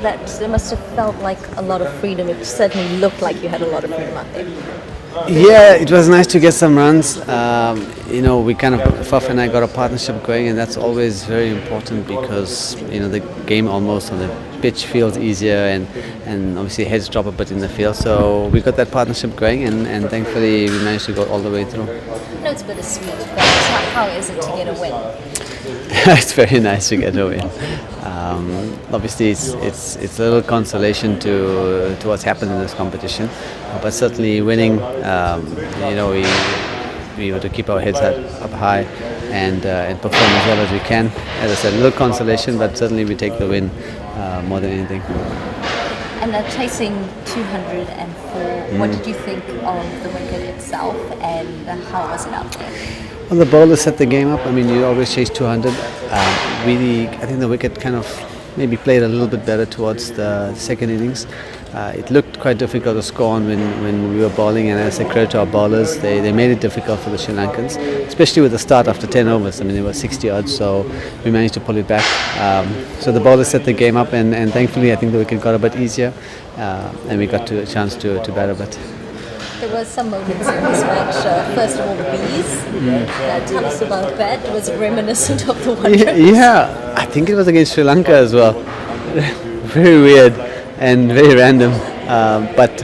That must have felt like a lot of freedom. It certainly looked like you had a lot of freedom out there. Yeah, it was nice to get some runs. We kind of, Faf and I got a partnership going, and that's always very important because, the game almost on the pitch feels easier and obviously heads drop a bit in the field. So we got that partnership going, and thankfully we managed to go all the way through. I know it's bittersweet, but how is it to get a win? It's very nice to get a win. Obviously, it's a little consolation to what's happened in this competition, but certainly winning, we want to keep our heads up high and perform as well as we can. As I said, a little consolation, but certainly we take the win more than anything. And chasing 204, what did you think of the wicket itself, and how was it out there? Well, the bowlers set the game up. I mean, you always chase 200. I think the wicket kind of maybe played a little bit better towards the second innings. It looked quite difficult to score on when we were bowling, and as a credit to our bowlers, they made it difficult for the Sri Lankans, especially with the start after 10 overs. I mean, they were 60 odds, so we managed to pull it back. So the bowlers set the game up, and thankfully I think the wicket got a bit easier, and we got a chance to bat a bit. There were some moments in this match. First of all, the bees. Tell us about that. Was it reminiscent of the one? Yeah, I think it was against Sri Lanka as well. Very weird and very random. But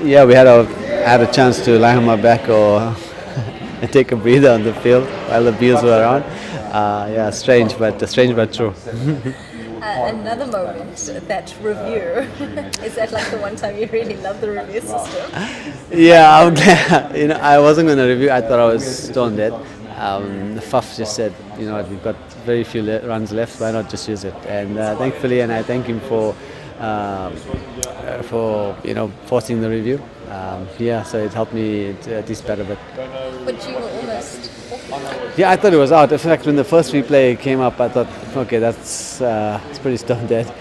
yeah, we had a chance to lie on my back or take a breather on the field while the bees were around. Strange but true. Another moment, that review. Is that like the one time you really love the review system? Yeah, I'm glad. I wasn't going to review. I thought I was stone dead. Faf just said, we've got very few runs left. Why not just use it? And thankfully, and I thank him for forcing the review. So it helped me at least better. But you were almost. Yeah, I thought it was out. In fact, when the first replay came up, I thought, okay, it's pretty stone dead.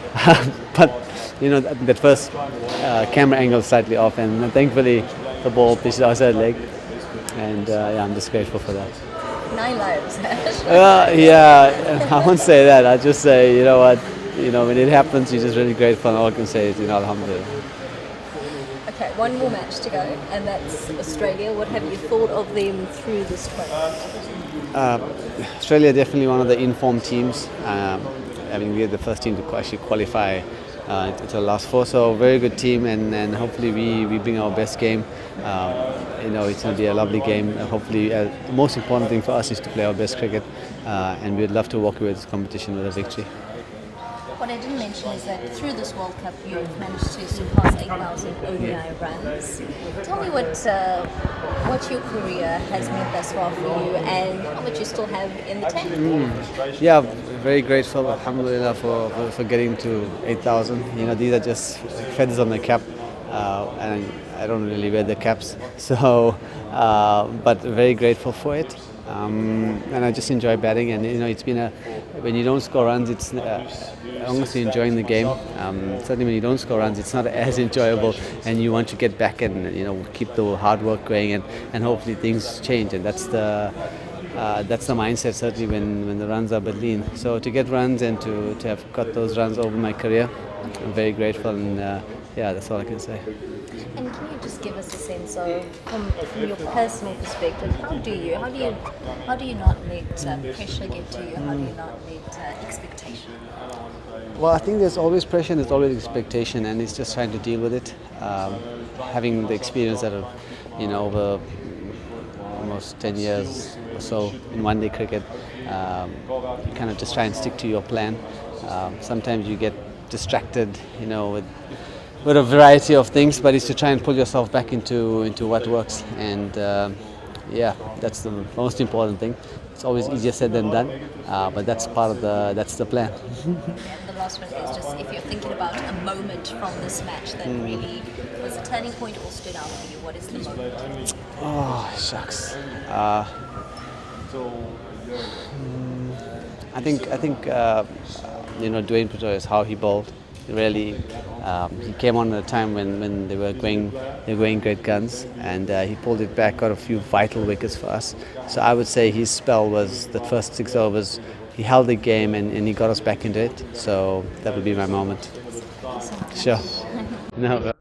But that first camera angle slightly off, and thankfully the ball pitched outside leg, and I'm just grateful for that. 9 lives. I won't say that. I'll just say, you know what, when it happens, you're just really grateful, and all I can say is, alhamdulillah. Okay, one more match to go, and that's Australia. What have you thought of them through this tournament? Australia definitely one of the informed teams. We are the first team to actually qualify to the last 4, so very good team, and hopefully we bring our best game. It's going to be a lovely game. Hopefully, the most important thing for us is to play our best cricket, and we'd love to walk away with this competition with a victory. What I didn't mention is that through this World Cup you've managed to surpass 8,000 ODI runs. Tell me what your career has meant thus far for you and how much you still have in the tank. Yeah, very grateful, alhamdulillah, for getting to 8,000. These are just feathers on the cap, and I don't really wear the caps, so but very grateful for it. And I just enjoy batting, and it's been when you don't score runs, it's honestly enjoying the game. Certainly when you don't score runs, it's not as enjoyable, and you want to get back and keep the hard work going, and hopefully things change, and that's the mindset certainly when the runs are a bit lean. So to get runs and to have got those runs over my career, I'm very grateful, and that's all I can say. And can you just give us a sense of, from your personal perspective, how do you not let pressure get to you? How do you not let expectation? Well, I think there's always pressure and there's always expectation, and it's just trying to deal with it. Having the experience that over almost 10 years or so in one-day cricket, you kind of just try and stick to your plan. Sometimes you get distracted, with a variety of things, but it's to try and pull yourself back into what works, and that's the most important thing. It's always easier said than done, but that's that's the plan. And the last one is just if you're thinking about a moment from this match that really was a turning point or stood out for you, what is the moment? Oh, shucks. I think Dwayne Pretorius, how he bowled. really, he came on at a time when they were going great guns, and he pulled it back, got a few vital wickets for us. So I would say his spell was the first 6 overs. He held the game and he got us back into it. So that would be my moment. Sure. No.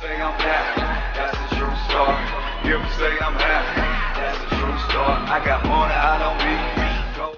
Say I'm happy, that's a true story. You ever say I'm happy, that's a true story. I got money, I don't need go.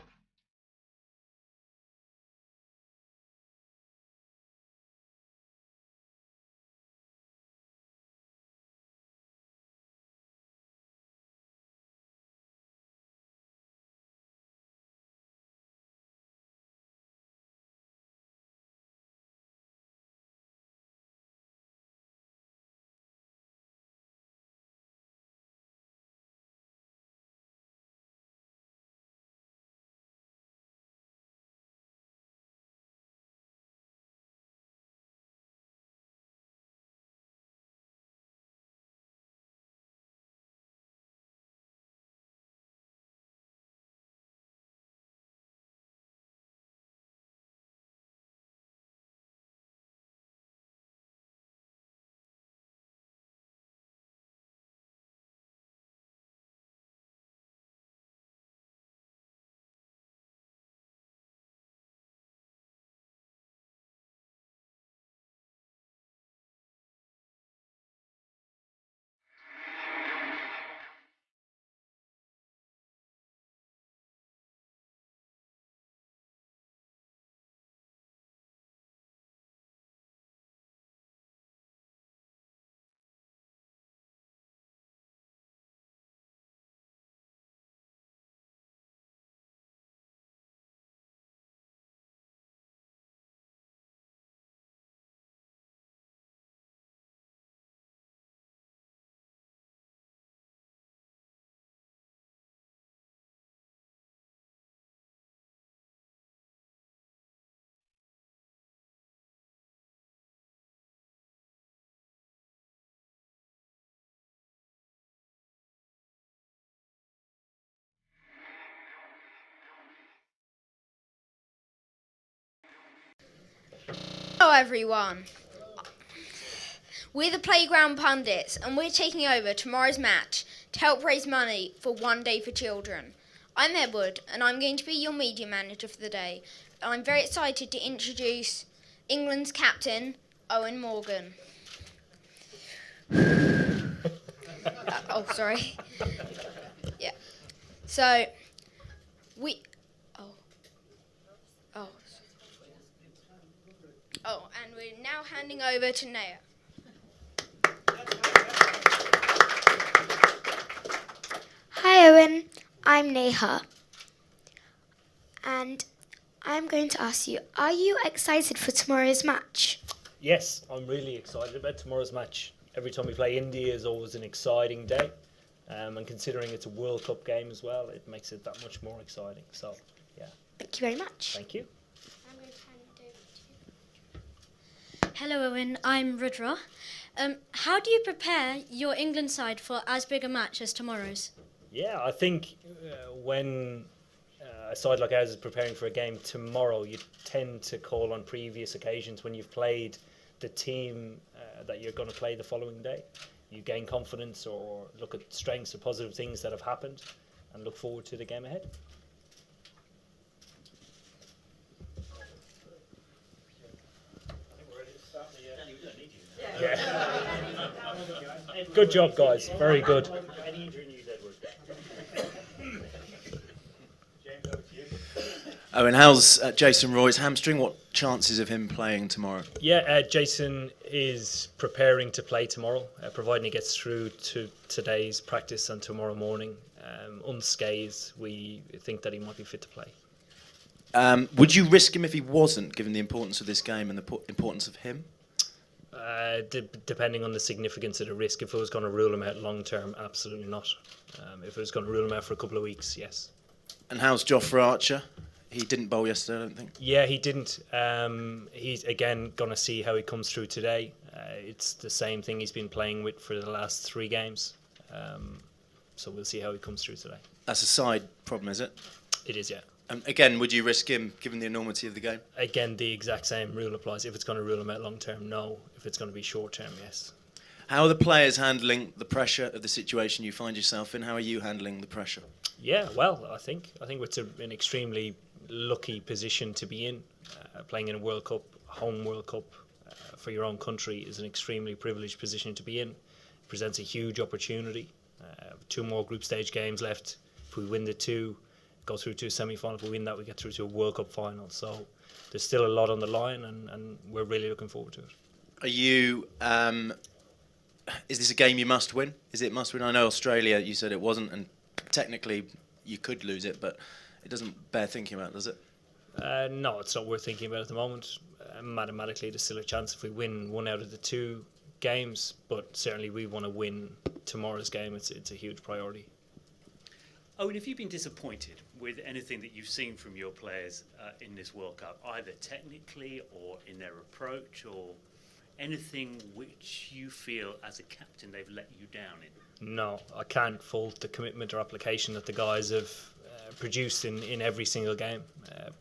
Hello everyone, we're the Playground Pundits and we're taking over tomorrow's match to help raise money for One Day for Children. I'm Edward and I'm going to be your media manager for the day, and I'm very excited to introduce England's captain, Eoin Morgan. Sorry. Yeah. So, we... and we're now handing over to Naya. Hi Owen, I'm Neha, and I'm going to ask you, are you excited for tomorrow's match? Yes, I'm really excited about tomorrow's match. every time we play India is always an exciting day. And considering it's a World Cup game as well, it makes it that much more exciting. So, yeah. Thank you very much. Thank you. I'm going to hand it over to you. Hello, Eoin. I'm Rudra. How do you prepare your England side for as big a match as tomorrow's? Yeah, I think when a side like ours is preparing for a game tomorrow, you tend to call on previous occasions when you've played the team that you're going to play the following day. You gain confidence or look at strengths or positive things that have happened and look forward to the game ahead. Yeah. Good job, guys. Very good. Oh, and how's Jason Roy's hamstring? What chances of him playing tomorrow? Yeah, Jason is preparing to play tomorrow, providing he gets through to today's practice and tomorrow morning. Unscathed, we think that he might be fit to play. Would you risk him if he wasn't, given the importance of this game and the importance of him? Depending on the significance of the risk. If it was going to rule him out long term, absolutely not. If it was going to rule him out for a couple of weeks, yes. And how's Jofra Archer? He didn't bowl yesterday, I don't think. Yeah, he didn't. He's again going to see how he comes through today. It's the same thing he's been playing with for the last 3 games. So we'll see how he comes through today. That's a side problem, is it? It is, yeah. Again, would you risk him, given the enormity of the game? Again, the exact same rule applies. If it's going to rule him out long term, no. If it's going to be short term, yes. How are the players handling the pressure of the situation you find yourself in? How are you handling the pressure? Yeah, well, I think it's an extremely lucky position to be in. Playing in a World Cup, home World Cup for your own country is an extremely privileged position to be in. It presents a huge opportunity. 2 more group stage games left. If we win the 2, go through to a semi-final. If we win that, we get through to a World Cup final. So there's still a lot on the line, and we're really looking forward to it. Are you? Is this a game you must win? Is it must win? I know Australia, you said it wasn't, and technically you could lose it, but it doesn't bear thinking about, does it? No, it's not worth thinking about at the moment. Mathematically, there's still a chance if we win 1 out of the 2 games, but certainly we want to win tomorrow's game. It's a huge priority. Oh, and have you been disappointed with anything that you've seen from your players in this World Cup, either technically or in their approach, or anything which you feel as a captain they've let you down in? No, I can't fault the commitment or application that the guys have produced in every single game.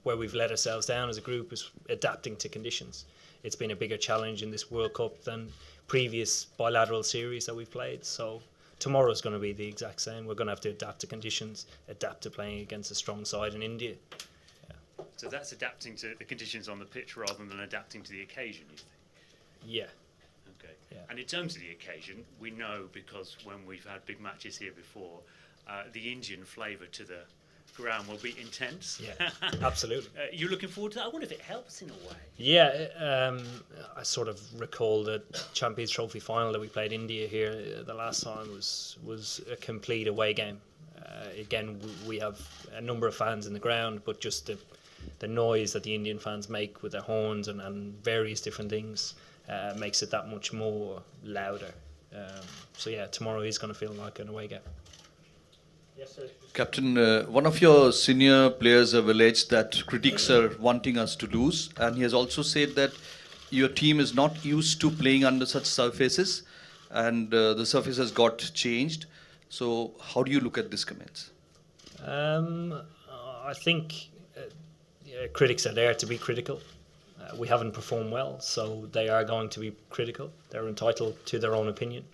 Where we've let ourselves down as a group is adapting to conditions. It's been a bigger challenge in this World Cup than previous bilateral series that we've played. So tomorrow's going to be the exact same. We're going to have to adapt to conditions, adapt to playing against a strong side in India. Yeah. So that's adapting to the conditions on the pitch rather than adapting to the occasion, you think? Yeah. Okay. Yeah. And in terms of the occasion, we know, because when we've had big matches here before, the Indian flavour to the ground will be intense. Yeah, absolutely. You're looking forward to that? I wonder if it helps in a way. Yeah, I sort of recall the Champions Trophy final that we played India here the last time was a complete away game. Again, we have a number of fans in the ground, but just the noise that the Indian fans make with their horns and various different things makes it that much more louder. So yeah, tomorrow is going to feel like an away game. Yes, sir. Captain, one of your senior players have alleged that critics are wanting us to lose, and he has also said that your team is not used to playing under such surfaces, and the surface has got changed. So how do you look at these comments? I think critics are there to be critical. We haven't performed well, so they are going to be critical. They're entitled to their own opinion.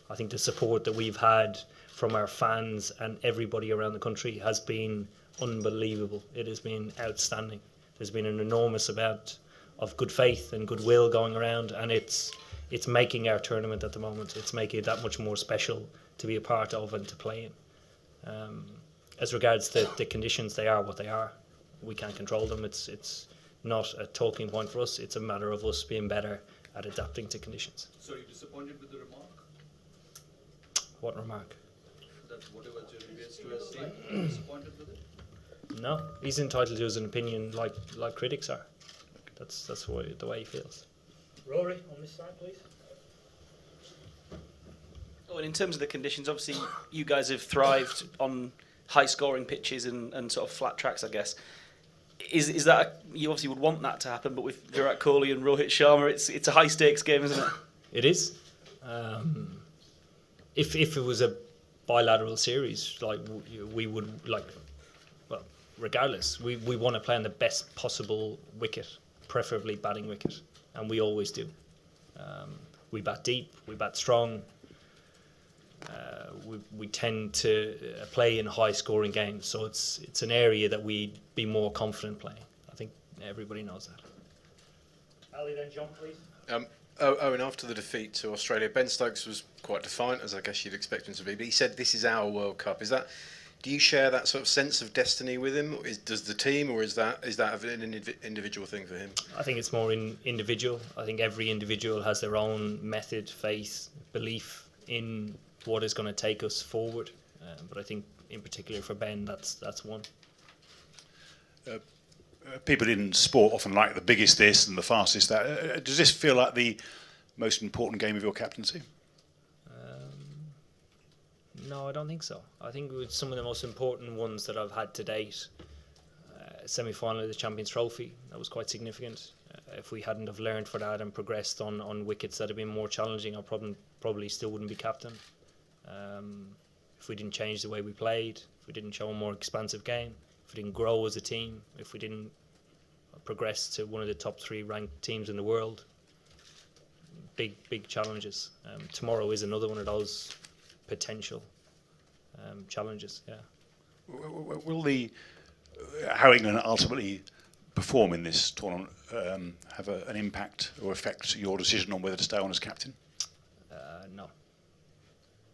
I think the support that we've had from our fans and everybody around the country has been unbelievable. It has been outstanding. There's been an enormous amount of good faith and goodwill going around, and it's making our tournament at the moment. It's making it that much more special to be a part of and to play in. As regards to the conditions, they are what they are. We can't control them. It's not a talking point for us. It's a matter of us being better at adapting to conditions. So are you disappointed with the remark? What remark? That whatever Jerry West has said, are you disappointed with it? No, he's entitled to his opinion like critics are. That's the way he feels. Rory, on this side, please. And in terms of the conditions, obviously you guys have thrived on high-scoring pitches and sort of flat tracks, I guess. Is that you obviously would want that to happen, but with Virat Kohli and Rohit Sharma, it's a high-stakes game, isn't it? It is. If it was a bilateral series, like we would like, well, regardless, we want to play on the best possible wicket, preferably batting wicket, and we always do. We bat deep, we bat strong. We tend to play in high-scoring games, so it's an area that we'd be more confident playing. I think everybody knows that. Ali, then John, please. Owen, after the defeat to Australia, Ben Stokes was quite defiant, as I guess you'd expect him to be, but he said, "This is our World Cup." Do you share that sort of sense of destiny with him? Does the team, or is that an individual thing for him? I think it's more individual. I think every individual has their own method, faith, belief in what is going to take us forward. But I think, in particular for Ben, that's one. People in sport often like the biggest this and the fastest that. Does this feel like the most important game of your captaincy? No, I don't think so. I think it's some of the most important ones that I've had to date. Semi-final of the Champions Trophy, that was quite significant. If we hadn't have learned for that and progressed on wickets that have been more challenging, I probably still wouldn't be captain. If we didn't change the way we played, if we didn't show a more expansive game, if we didn't grow as a team, if we didn't progress to one of the top 3 ranked teams in the world, big challenges. Tomorrow is another one of those potential challenges. Yeah. Will how England ultimately perform in this tournament have an impact or affect your decision on whether to stay on as captain? No.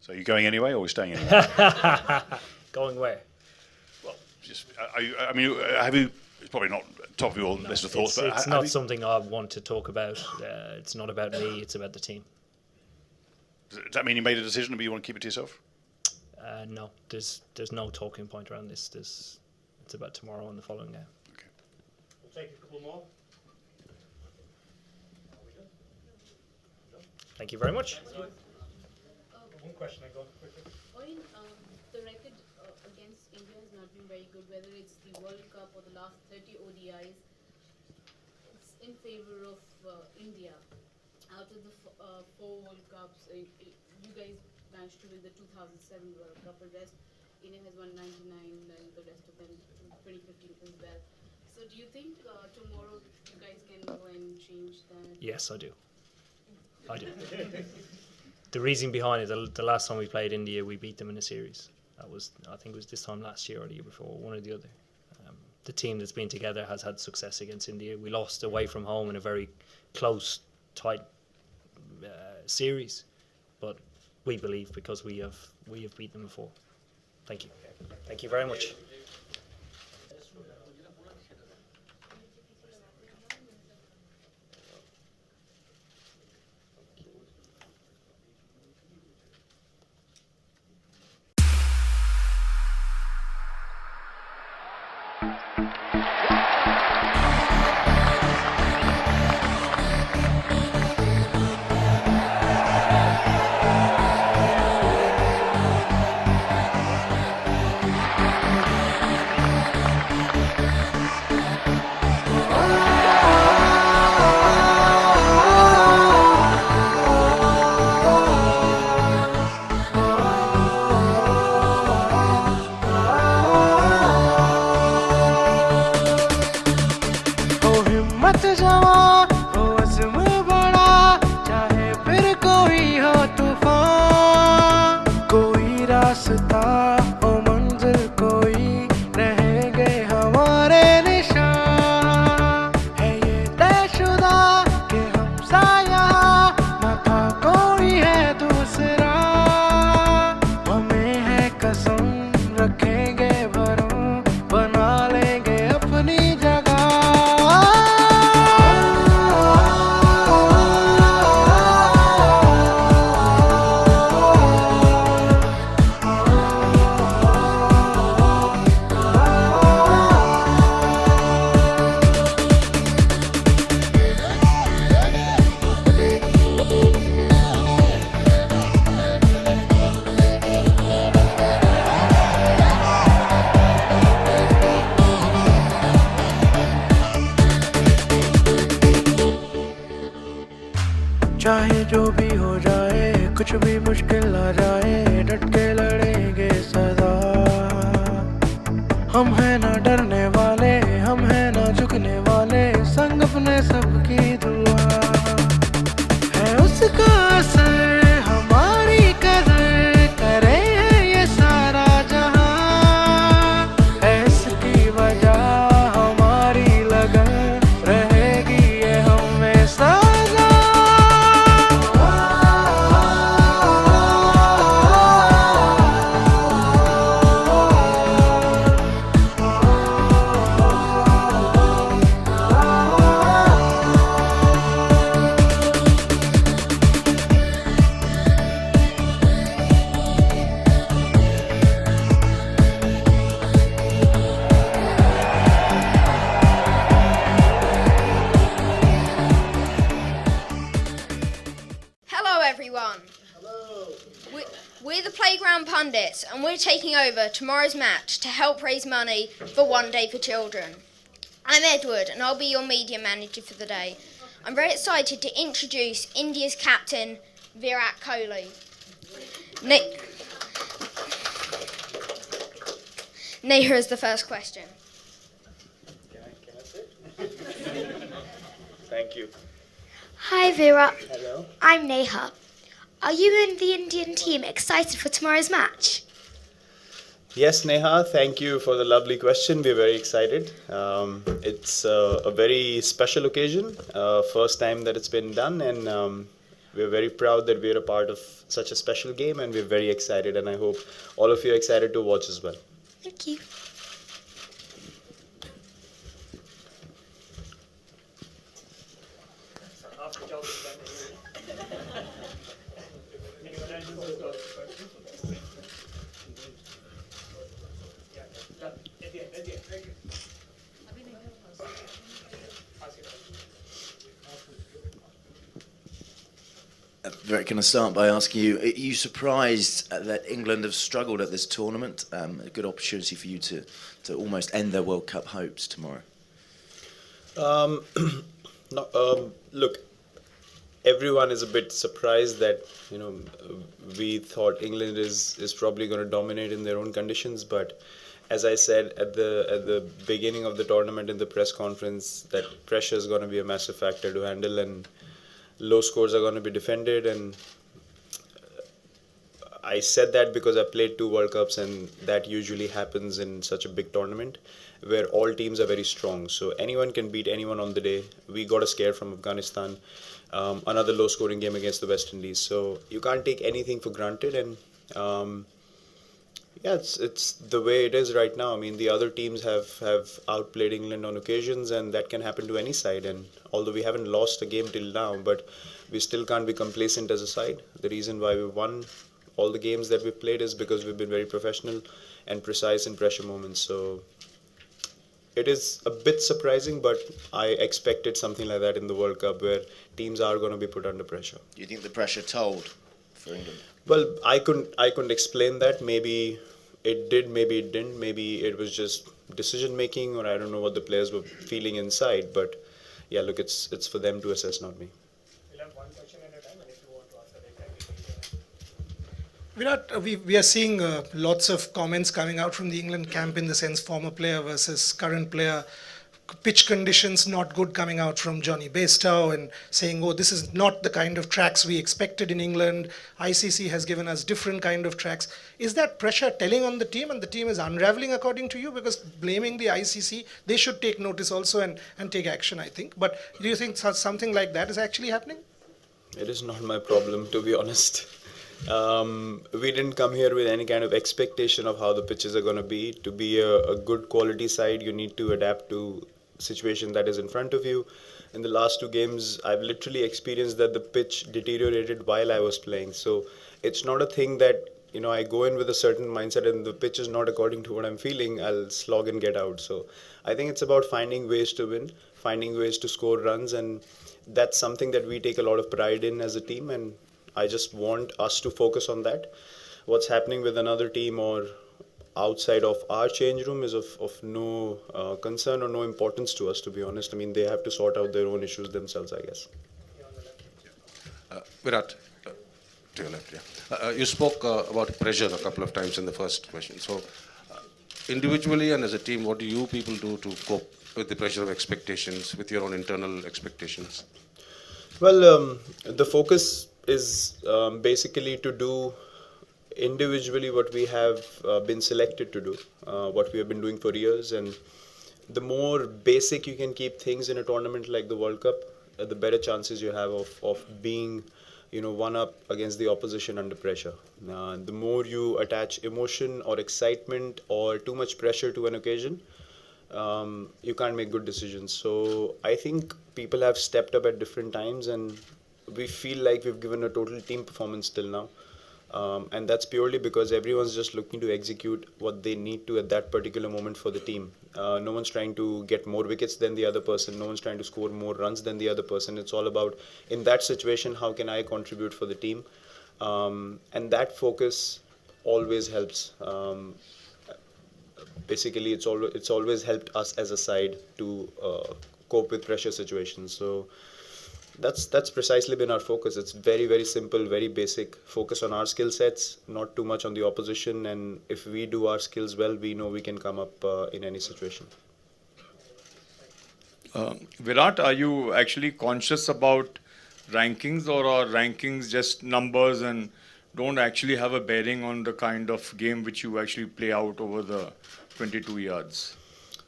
So you're going anyway, or are you staying anyway? Going where? Well, I mean, have you? It's probably not top of your list of thoughts, but it's not something I want to talk about. It's not about me. It's about the team. Does that mean you made a decision, but you want to keep it to yourself? No, there's no talking point around this. It's about tomorrow and the following game. Okay. We'll take a couple more. Thank you very much. One question, I got quickly. Eoin, the record against India has not been very good, whether it's the World Cup or the last 30 ODIs. It's in favour of India. Out of the 4 World Cups, you guys managed to win the 2007 World Cup, and rest India has won 99 and the rest of them 2015 as well. So do you think tomorrow you guys can go and change that? Yes, I do. The reason behind it, the last time we played India, we beat them in a series. That was, I think it was this time last year or the year before, one or the other. The team that's been together has had success against India. We lost away from home in a very close, tight series, but we believe because we have beaten them before. Thank you. Thank you very much. जो भी हो जाए, कुछ भी मुश्किल आ जाए, डट के लड़ेंगे सदा। हम हैं ना डरने वाले, हम हैं ना झुकने वाले, संग अपने सबकी दुआ है उसका असर, हमारी कदर करे ये सारा जहां, है इसकी वजह हमारी लगन, रहेगी ये हमेशा। Hello, everyone. We're the Playground Pundits, and we're taking over tomorrow's match to help raise money for One Day for Children. I'm Edward, and I'll be your media manager for the day. I'm very excited to introduce India's captain, Virat Kohli. Neha is the first question. Thank you. Hi Virat. Hello. I'm Neha. Are you and the Indian team excited for tomorrow's match? Yes, Neha, thank you for the lovely question. We're very excited. It's a very special occasion, first time that it's been done, and we're very proud that we're a part of such a special game, and we're very excited, and I hope all of you are excited to watch as well. Thank you. Virat, can I start by asking you, are you surprised that England have struggled at this tournament? A good opportunity for you to almost end their World Cup hopes tomorrow. Look, everyone is a bit surprised that we thought England is probably going to dominate in their own conditions, but as I said at the beginning of the tournament in the press conference, that pressure is going to be a massive factor to handle, and low scores are going to be defended. And I said that because I played 2 World Cups, and that usually happens in such a big tournament where all teams are very strong. So anyone can beat anyone on the day. We got a scare from Afghanistan, another low scoring game against the West Indies. So you can't take anything for granted, and yeah, it's the way it is right now. I mean, the other teams have outplayed England on occasions, and that can happen to any side. And although we haven't lost a game till now, but we still can't be complacent as a side. The reason why we won all the games that we played is because we've been very professional and precise in pressure moments. So it is a bit surprising, but I expected something like that in the World Cup, where teams are going to be put under pressure. Do you think the pressure told for England? Well, I couldn't explain that. Maybe it did, maybe it didn't. Maybe it was just decision making, or I don't know what the players were feeling inside. But yeah, look, it's for them to assess, not me. We'll have one question at a time, and if you want to answer that, Virat, we are seeing lots of comments coming out from the England camp, in the sense former player versus current player. Pitch conditions not good coming out from Johnny Bairstow, and saying, oh, this is not the kind of tracks we expected in England. ICC has given us different kind of tracks. Is that pressure telling on the team, and the team is unraveling according to you? Because blaming the ICC, they should take notice also and take action, I think. But do you think something like that is actually happening? It is not my problem, to be honest. We didn't come here with any kind of expectation of how the pitches are going to be. To be a good quality side, you need to adapt to situation that is in front of you. In the last 2 games, I've literally experienced that the pitch deteriorated while I was playing. So it's not a thing that I go in with a certain mindset and the pitch is not according to what I'm feeling, I'll slog and get out. So I think it's about finding ways to win, finding ways to score runs, and that's something that we take a lot of pride in as a team, and I just want us to focus on that. What's happening with another team or outside of our change room is of no concern or no importance to us, to be honest. I mean, they have to sort out their own issues themselves, I guess. Virat, to your left, yeah. You spoke about pressure a couple of times in the first question. So, individually and as a team, what do you people do to cope with the pressure of expectations, with your own internal expectations? Well, the focus is basically to do individually what we have been selected to do, what we have been doing for years. And the more basic you can keep things in a tournament like the World Cup, the better chances you have of being, one up against the opposition under pressure. The more you attach emotion or excitement or too much pressure to an occasion, you can't make good decisions. So I think people have stepped up at different times, and we feel like we've given a total team performance till now. And that's purely because everyone's just looking to execute what they need to at that particular moment for the team. No one's trying to get more wickets than the other person. No one's trying to score more runs than the other person. It's all about, in that situation, how can I contribute for the team? And that focus always helps. Basically, it's always helped us as a side to cope with pressure situations. So that's precisely been our focus. It's very, very simple, very basic. Focus on our skill sets, not too much on the opposition. And if we do our skills well, we know we can come up in any situation. Virat, are you actually conscious about rankings, or are rankings just numbers and don't actually have a bearing on the kind of game which you actually play out over the 22 yards?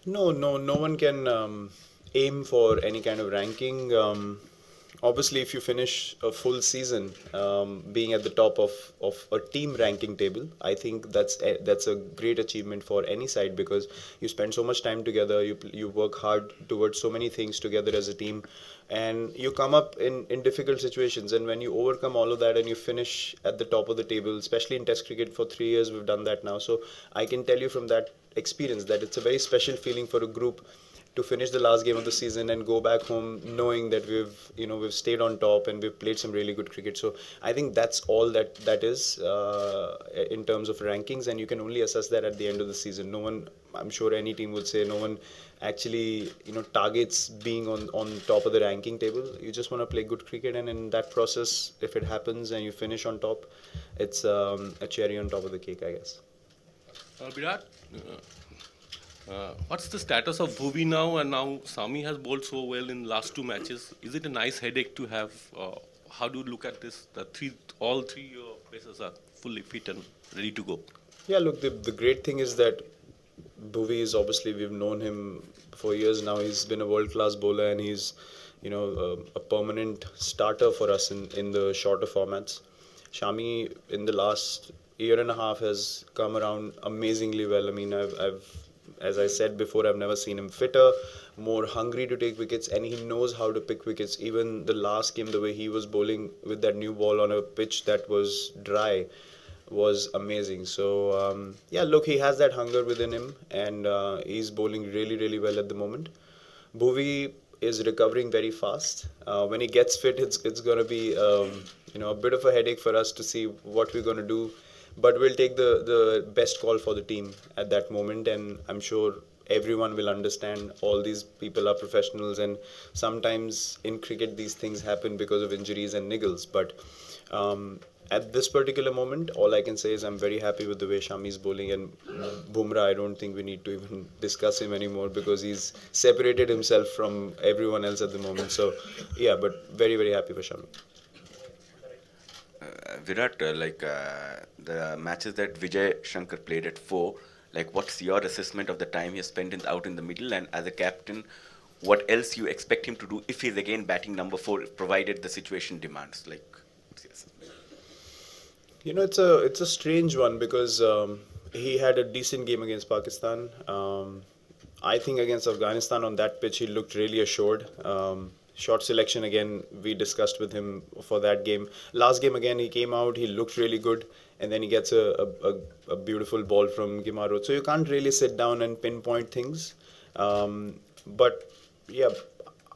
No one can aim for any kind of ranking. Obviously, if you finish a full season being at the top of a team ranking table, I think that's a great achievement for any side, because you spend so much time together, you work hard towards so many things together as a team, and you come up in difficult situations. And when you overcome all of that and you finish at the top of the table, especially in Test cricket, for 3 years we've done that now. So I can tell you from that experience that it's a very special feeling for a group to finish the last game of the season and go back home knowing that we've stayed on top and we've played some really good cricket. So I think that's all that is in terms of rankings, and you can only assess that at the end of the season. No one, I'm sure any team would say, no one actually targets being on top of the ranking table. You just want to play good cricket, and in that process, if it happens and you finish on top, it's a cherry on top of the cake, I guess. Virat, what's the status of Bhuvi now? And now Sami has bowled so well in last 2 matches. Is it a nice headache to have? How do you look at this? All three pacers are fully fit and ready to go. Yeah, look, the great thing is that Bhuvi is, obviously, we've known him for years now. He's been a world-class bowler, and he's a permanent starter for us in the shorter formats. Shami in the last year and a half has come around amazingly well. I mean, I've as I said before, I've never seen him fitter, more hungry to take wickets, and he knows how to pick wickets. Even the last game, the way he was bowling with that new ball on a pitch that was dry was amazing. So yeah, look, he has that hunger within him, and he's bowling really, really well at the moment. Bhuvi is recovering very fast. When he gets fit, it's going to be a bit of a headache for us to see what we're going to do. But we'll take the best call for the team at that moment, and I'm sure everyone will understand. All these people are professionals, and sometimes in cricket these things happen because of injuries and niggles. But at this particular moment, all I can say is I'm very happy with the way Shami is bowling, and Bumrah, I don't think we need to even discuss him anymore because he's separated himself from everyone else at the moment. So yeah, but very, very happy for Shami. Virat, the matches that Vijay Shankar played at 4, what's your assessment of the time he has spent out in the middle, and as a captain, what else you expect him to do if he's again batting number 4, provided the situation demands? It's a strange one because he had a decent game against Pakistan. I think against Afghanistan on that pitch he looked really assured. Short selection again, we discussed with him for that game. Last game again, he came out, he looked really good, and then he gets a beautiful ball from Gimaro. So you can't really sit down and pinpoint things. But yeah,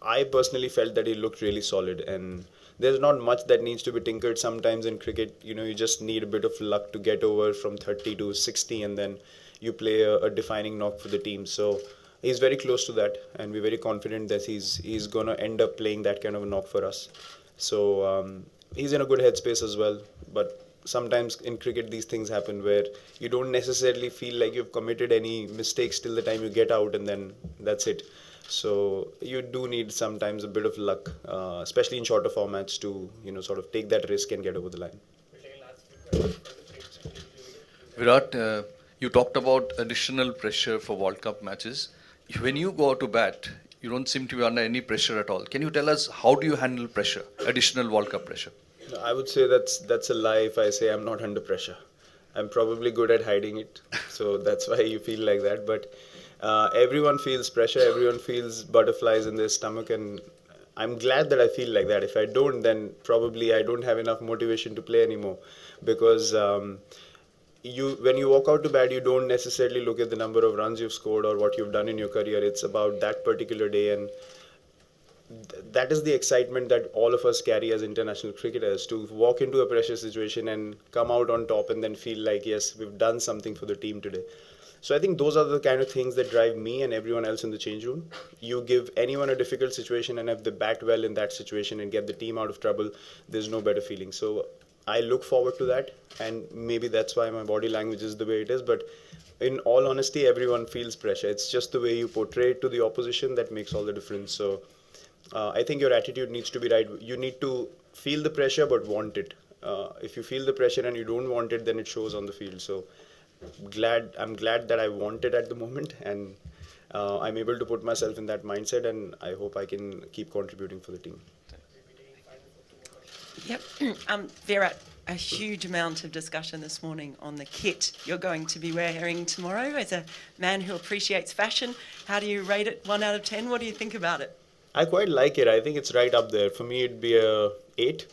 I personally felt that he looked really solid, and there's not much that needs to be tinkered sometimes in cricket. You just need a bit of luck to get over from 30 to 60, and then you play a defining knock for the team. So he's very close to that, and we're very confident that he's going to end up playing that kind of a knock for us. So he's in a good headspace as well. But sometimes in cricket these things happen where you don't necessarily feel like you've committed any mistakes till the time you get out, and then that's it. So you do need sometimes a bit of luck, especially in shorter formats, to sort of take that risk and get over the line. Virat, you talked about additional pressure for World Cup matches. When you go out to bat, you don't seem to be under any pressure at all. Can you tell us how do you handle pressure, additional World Cup pressure? No, I would say that's a lie if I say I'm not under pressure. I'm probably good at hiding it, so that's why you feel like that. But everyone feels pressure, everyone feels butterflies in their stomach, and I'm glad that I feel like that. If I don't, then probably I don't have enough motivation to play anymore, because when you walk out to bat, you don't necessarily look at the number of runs you've scored or what you've done in your career. It's about that particular day, and that is the excitement that all of us carry as international cricketers, to walk into a pressure situation and come out on top and then feel like, yes, we've done something for the team today. So I think those are the kind of things that drive me and everyone else in the change room. You give anyone a difficult situation, and if they bat well in that situation and get the team out of trouble, there's no better feeling. So I look forward to that, and maybe that's why my body language is the way it is. But in all honesty, everyone feels pressure. It's just the way you portray it to the opposition that makes all the difference. So I think your attitude needs to be right. You need to feel the pressure but want it. If you feel the pressure and you don't want it, then it shows on the field. So I'm glad that I want it at the moment, and I'm able to put myself in that mindset, and I hope I can keep contributing for the team. Yep. Virat, a huge amount of discussion this morning on the kit you're going to be wearing tomorrow. As a man who appreciates fashion, how do you rate it 1 out of 10? What do you think about it? I quite like it. I think it's right up there. For me, it'd be a 8.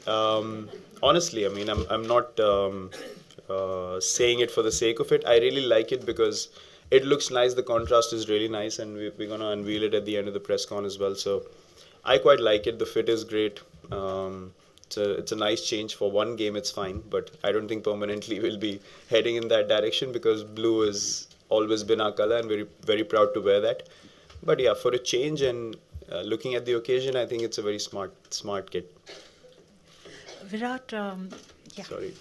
Honestly, I mean, I'm not saying it for the sake of it. I really like it because it looks nice. The contrast is really nice, and we're going to unveil it at the end of the press con as well. So I quite like it. The fit is great. It's a nice change. For one game, it's fine, but I don't think permanently we'll be heading in that direction, because blue has always been our color, and we're very proud to wear that. But yeah, for a change and looking at the occasion, I think it's a very smart kit. Virat, Sorry.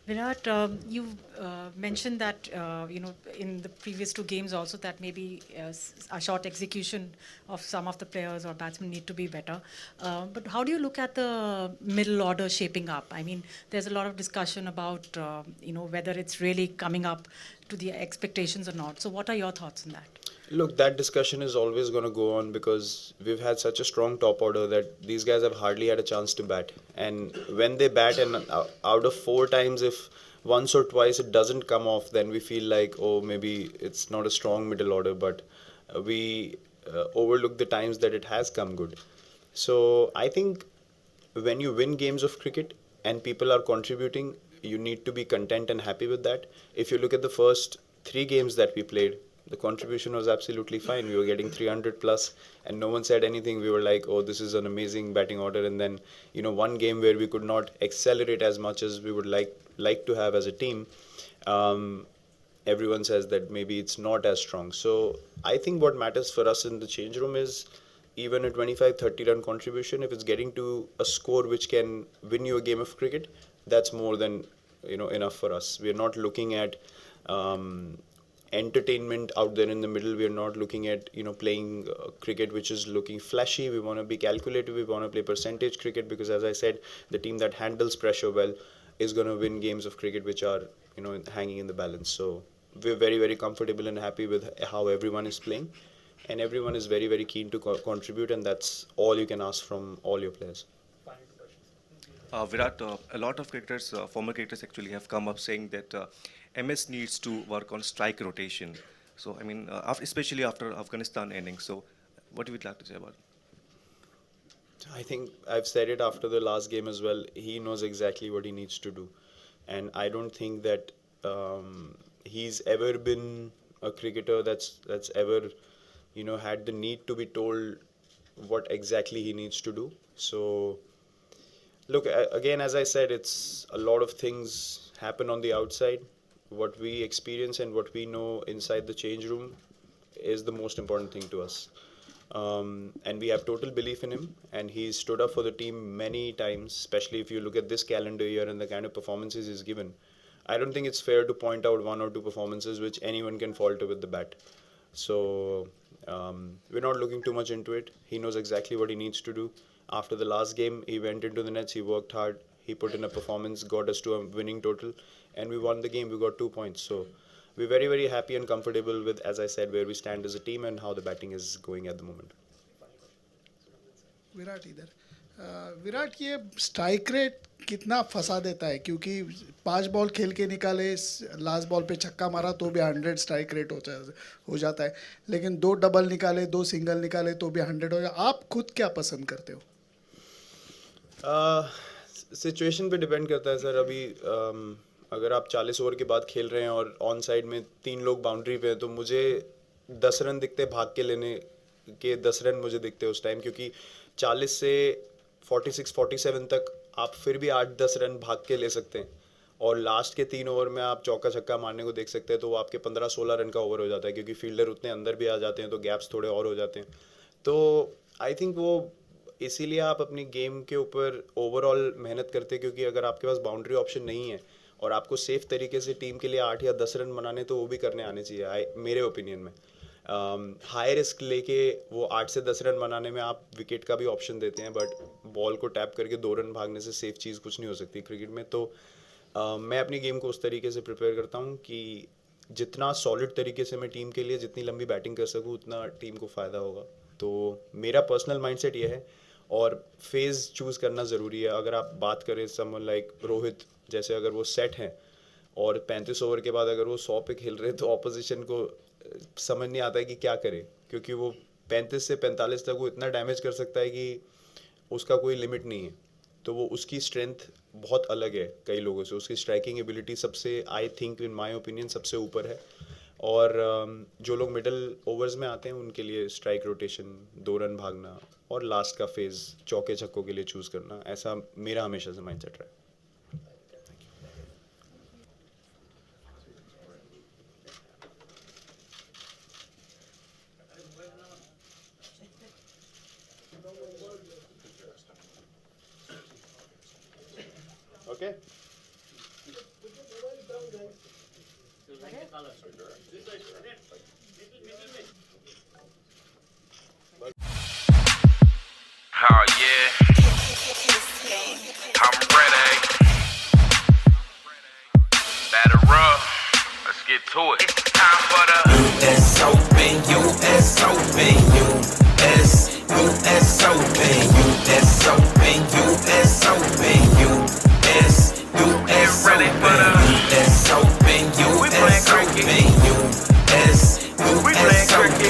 Virat, you mentioned that in the previous 2 games also, that maybe a short execution of some of the players or batsmen need to be better. But how do you look at the middle order shaping up? I mean, there's a lot of discussion about whether it's really coming up to the expectations or not. So what are your thoughts on that? Look, that discussion is always going to go on, because we've had such a strong top order that these guys have hardly had a chance to bat. And when they bat, and out of 4 times, if once or twice it doesn't come off, then we feel like, oh, maybe it's not a strong middle order. But we overlook the times that it has come good. So I think when you win games of cricket and people are contributing, you need to be content and happy with that. If you look at the first 3 games that we played, the contribution was absolutely fine. We were getting 300 plus, and no one said anything. We were like, oh, this is an amazing batting order. And then, one game where we could not accelerate as much as we would like to have as a team, everyone says that maybe it's not as strong. So I think what matters for us in the change room is even a 25-30 run contribution. If it's getting to a score which can win you a game of cricket, that's more than enough for us. We're not looking at entertainment out there in the middle. We are not looking at playing cricket which is looking flashy. We want to be calculated. We want to play percentage cricket, because as I said, the team that handles pressure well is going to win games of cricket which are hanging in the balance. So we're very, very comfortable and happy with how everyone is playing, and everyone is very, very keen to contribute, and that's all you can ask from all your players. Virat, a lot of cricketers, former cricketers actually have come up saying that MS needs to work on strike rotation. So, I mean, especially after Afghanistan ending. So, what would you like to say about it? I think I've said it after the last game as well. He knows exactly what he needs to do. And I don't think that he's ever been a cricketer that's ever, had the need to be told what exactly he needs to do. So, look, again, as I said, it's a lot of things happen on the outside. What we experience and what we know inside the change room is the most important thing to us. And we have total belief in him, and he's stood up for the team many times, especially if you look at this calendar year and the kind of performances he's given. I don't think it's fair to point out one or two performances which anyone can falter with the bat. So we're not looking too much into it. He knows exactly what he needs to do. After the last game, he went into the nets, he worked hard, he put in a performance, got us to a winning total, and we won the game. We got 2 points. So we're very, very happy and comfortable with, as I said, where we stand as a team and how the batting is going at the moment. Virat इधर विराट ये strike rate कितना फंसा देता है, क्योंकि 5 ball खेल के निकाले, लास्ट बॉल पे छक्का मारा तो भी 100 स्ट्राइक रेट हो जाता है, लेकिन 2 डबल निकाले, 2 सिंगल निकाले तो भी 100 हो जाता है. आप खुद क्या पसंद करते हो? सिचुएशन पे डिपेंड करता है सर. अभी अगर आप 40 ओवर के बाद खेल रहे हैं और ऑन साइड में 3 लोग बाउंड्री पे हैं, तो मुझे 10 रन दिखते भाग के लेने के 10 रन मुझे दिखते उस टाइम, क्योंकि 40 से 46-47 तक आप फिर भी 8-10 रन भाग के ले सकते हैं, और लास्ट के 3 ओवर में आप चौका छक्का मारने को देख सकते हैं, तो वो आपके 15-16 रन का ओवर हो जाता है, क्योंकि फील्डर उतने अंदर भी आ जाते हैं तो गैप्स थोड़े और हो जाते हैं. तो आई थिंक वो इसीलिए आप अपनी गेम के ऊपर ओवरऑल मेहनत करते हैं, क्योंकि अगर आपके पास बाउंड्री ऑप्शन नहीं है और आपको सेफ तरीके से टीम के लिए 8 या 10 रन बनाने, तो वो भी करने आने चाहिए मेरे ओपिनियन में. हाई रिस्क लेके वो 8 से 10 रन बनाने में आप विकेट का भी ऑप्शन देते हैं, बट बॉल को टैप करके 2 रन भागने से सेफ चीज़ कुछ नहीं हो सकती क्रिकेट में. तो मैं अपनी गेम को उस तरीके से प्रिपेयर करता हूँ कि जितना सॉलिड तरीके से मैं टीम के लिए जितनी लंबी बैटिंग कर सकूँ उतना टीम को फ़ायदा होगा. तो मेरा पर्सनल माइंडसेट ये है, और फेज़ चूज़ करना ज़रूरी है. अगर आप बात करें समवन लाइक रोहित जैसे, अगर वो सेट हैं और 35 ओवर के बाद अगर वो 100 पे खेल रहे हैं, तो ऑपोजिशन को समझ नहीं आता है कि क्या करे, क्योंकि वो 35 से 45 तक वो इतना डैमेज कर सकता है कि उसका कोई लिमिट नहीं है. तो वो उसकी स्ट्रेंथ बहुत अलग है कई लोगों से. उसकी स्ट्राइकिंग एबिलिटी सबसे, I think in my opinion, सबसे ऊपर है. और जो लोग मिडल ओवर्स में आते हैं उनके लिए स्ट्राइक रोटेशन, 2 रन भागना और लास्ट का फेज़ चौके छक्कों के लिए चूज़ करना, ऐसा मेरा हमेशा से माइंडसेट रहा है. Okay. Oh yeah, I'm ready. Batter up, let's get to it. It's time for the US Open, US Open, US Open, US Open, US Open, US ready for the US Open, US Open, US Open, US Open,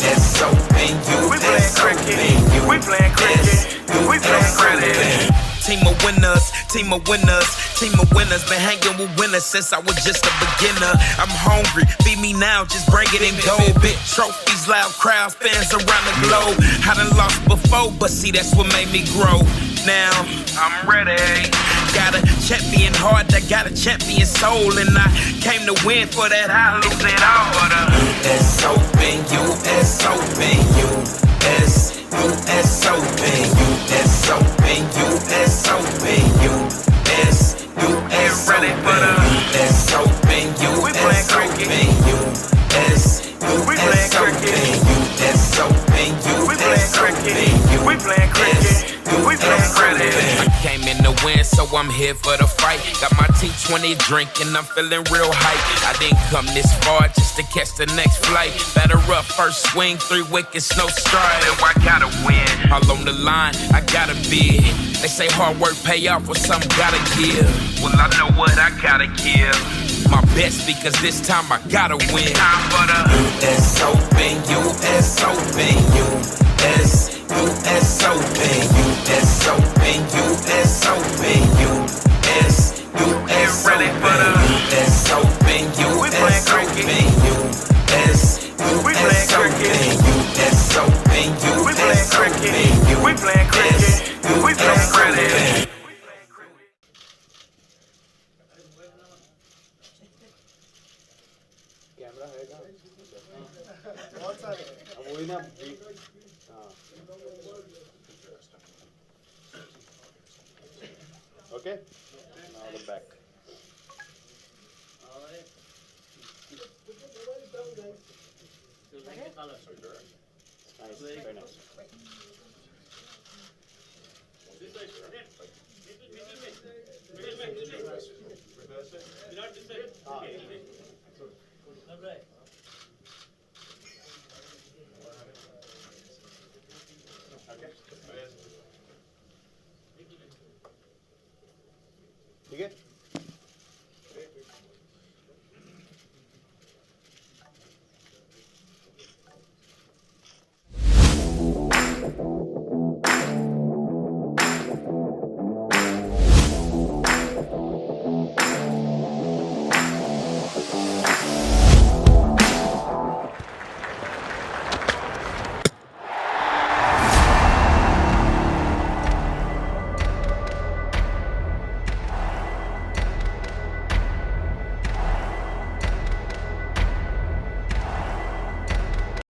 US Open. We playing cricket, we playing cricket. Team of winners, team of winners, team of winners. Been hanging with winners since I was just a beginner. I'm hungry, feed me now, just bring it and go. Big trophies, loud crowds, fans around the globe. I done lost before, but see that's what made me grow. Now I'm ready. Got a champion heart, I got a champion soul, and I came to win. For that I lose it all. For the US Open, US Open, US Open, US Open, US Open, US ready for the US Open, US Open, US Open, US Open, US Open, we playing cricket. We playing cricket. I came in to win, so I'm here for the fight. Got my T20 drink and I'm feeling real hype. I didn't come this far just to catch the next flight. Batter up, first swing, 3 wickets, no strike. Now I gotta win. All on the line, I gotta bid. They say hard work pay off, or something gotta give. Well, I know what I gotta give. My best, because this time I gotta win. Time for the US Open, US Open, US Open, US Open, US Open, US ready for the US Open, US Open, US Open, US Open, US Open, we playing cricket, we playing cricket. Camera है कहाँ? बहुत सारे अब वही ना हाँ okay now the back nice very nice ठीक है